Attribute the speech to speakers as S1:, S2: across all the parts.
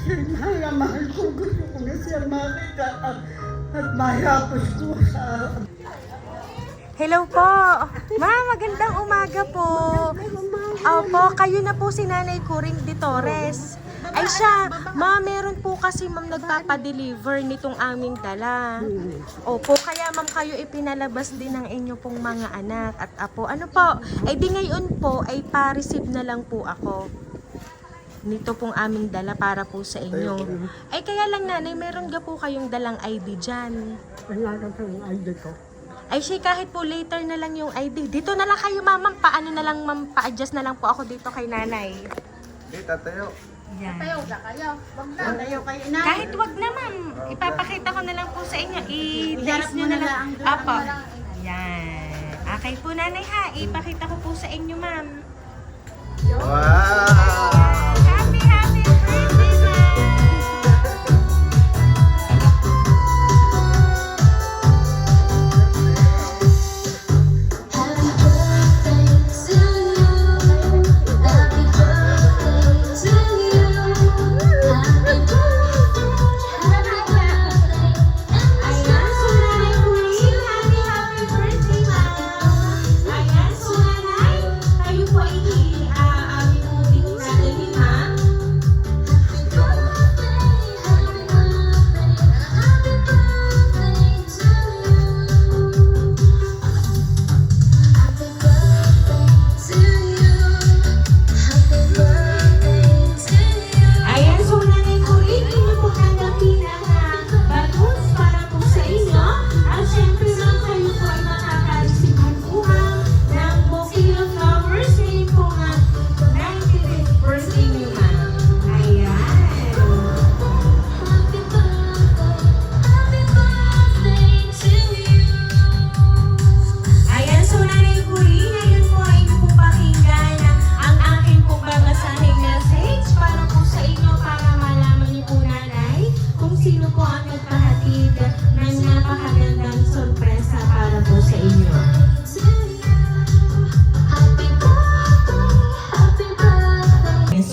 S1: Mahal na mahal ko. Gusto ko na siya makita at mahapos ko sa...
S2: Hello po. Ma'am, magandang umaga po. Opo, kayo na po si Nanay Coring de Torres. Ay siya, ma'am, meron po kasi ma'am nagpapadeliver nitong aming dala. Opo, kaya ma'am kayo ipinalabas din ng inyo pong mga anak at apo. Ano po, ay di ngayon po ay pa-receive na lang po ako. Nito pong aming dala para po sa inyo. Ay kaya lang nanay, meron ga po kayong dalang ID dyan.
S1: Wala ka yung ID ko.
S2: Ay siya, kahit po later na lang yung ID. Dito na lang kayo ma'am, paano na lang ma'am, pa-adjust na lang po ako dito kay nanay.
S3: Hindi, tatayo.
S2: Yan.
S1: Tayo na kayo. Wag na. Tayo kayo na.
S2: Kahit wag na ma'am, ipapakita ko na lang po sa inyo. I-dice nyo na lang. Apo. Yan. Okay po nanay ha, ipakita ko po sa inyo ma'am.
S3: Wow!
S2: Happy birthday ma'am!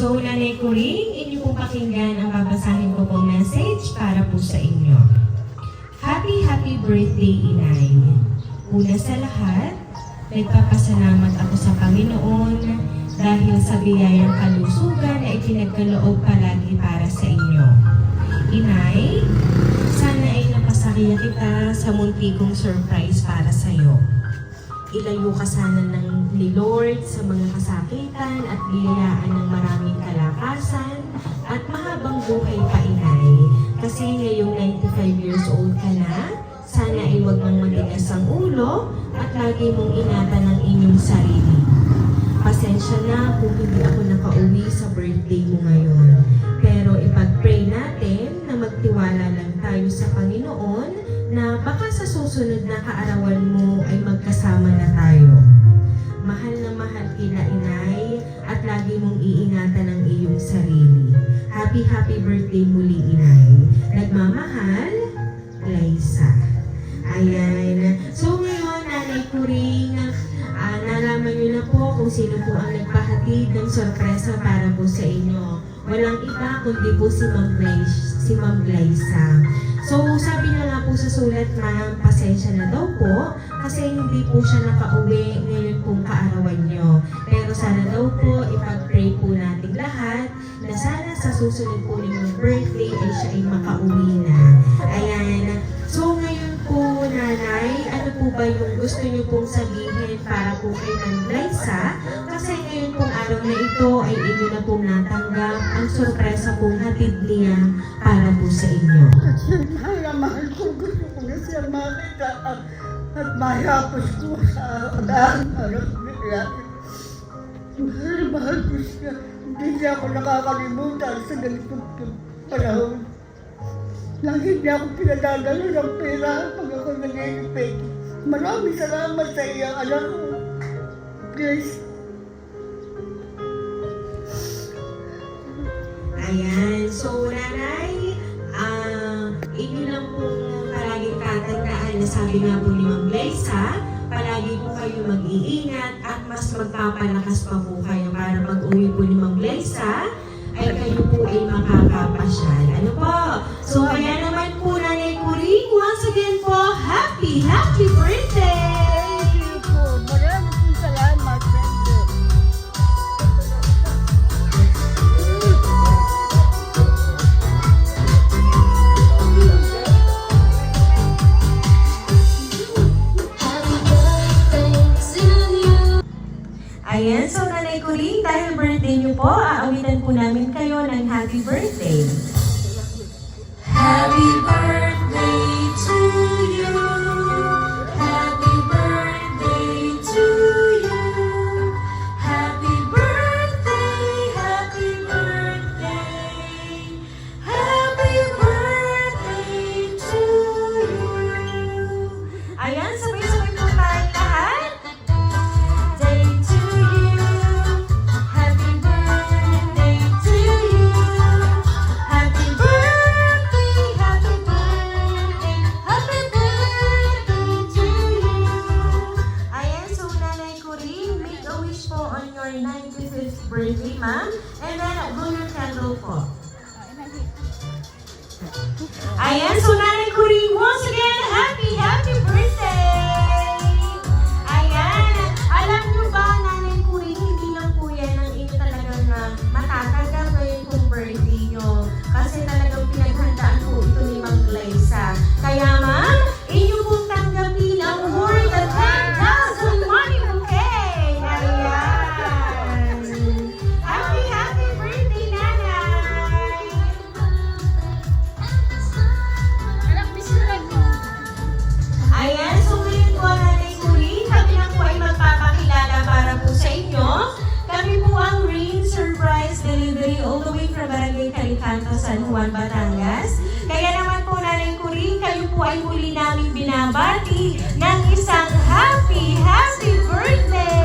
S2: So, Nanay Coring, inyo pong pakinggan ang babasahin ko pong message para po sa inyo. Happy birthday, Inay. Una sa lahat, nagpapasalamat ako sa Panginoon dahil sa biyayang kalusugan na itinagkaloob palagi para sa inyo. Inay, sana ay napasakaya kita sa munti kong surprise para sa iyo. Ilayo ka sana ni Lord sa mga kasakitan at biyayaan ng maraming kalakasan at mahabang buhay pa, Inay. Kasi ngayong 95 years old ka na, sana ay huwag mong matigas ang ulo at lagi mong ingatan ang inyong sarili. Pasensya na kung hindi ako nakauwi sa birthday mo ngayon. Pero ipag-pray natin na magtiwala lang tayo sa Panginoon na baka sa susunod na kaarawan mo ay magkasama na tayo. Mahal na mahal kita, Inay, at lagi mong iingatan ang iyong sarili. Happy birthday muli, Inay. Nagmamahal, Liza. Ayan. So ngayon, Nanay Coring, nalaman niyo na po kung sino po ang nagpahatid ng sorpresa para po sa inyo. Walang iba kundi po si Ma'am Liza. So, sabi na nga po sa sulat, ma'am, pasensya na daw po kasi hindi po siya nakauwi ngayon pong kaarawan nyo. Pero sana daw po, ipag-pray po natin lahat na sana sa susunod po ninyong birthday ay siya ay makauwi na. Ayan. So, ngayon po, Nanay, ano po ba yung gusto niyo pong sabihin para po kay Ma'am Liza? Kasi ngayon pong araw na ito ay inyo na pong natanggap ang sorpresa pong hatid niya para po sa inyo.
S1: Mahal na mahal ko. Gusto ko na siya makita at mahapos ko sa anak niya. Mahal na mahal ko siya. Hindi niya ako nakakalimutan sa ganitong panahon. Lagi niya ako pinadadalo ng pera pag ako nag-iipig. Maraming salamat sa iyang anak ko. Please.
S2: Ayan. So, Nanay, inyo lang pong palaging tatandaan na sabi nga po ni Ma'am Liza, palagi po kayo mag-iingat at mas magpapalakas pa po kayo para pag-uwi po ni Ma'am Liza, ay kayo po ay makakapasya. So kaya naman po Nanay Kuring, once again po, happy birthday!
S1: Thank you po. Maraming pong salamat. Thank you.
S2: Ayan, so Nanay Kuring, dahil birthday niyo po, aawitan po namin kayo ng happy birthday. Happy birthday to you. Happy birthday to you. Happy birthday, happy birthday. Happy birthday to you. Ayan, sabay-sabay po tayong lahat. Day to you. Happy birthday to you. Happy birthday, happy birthday, happy birthday to you. Ayan, so Nanay Kuring, make a wish po on your 95th birthday, ma'am. And then, blow your candle po. Ayan, so Nanay Kuring, once again, happy birthday! Ayan, alam nyo ba, Nanay Kuring, hindi lang po yan ang inyo talagang matatanggap ngayon kung birthday nyo. Kasi talagang pinaghandaan po ito ni Ma'am Glyza. Kaya ma'am, inyo pong tanggapin ang more than 10,000 money bouquet! Ayan! Happy birthday, Nanay! Ayan, so ngayon po Nanay Kuring, kami na po ay magpapakilala para po sa inyo. Kami po ang Rain Surprise Delivery all the way from Barangay Calicanto, San Juan, Batangas. Kaya naman po Nanay Kuring, kayo po ay muli namin binabati ng isang happy birthday!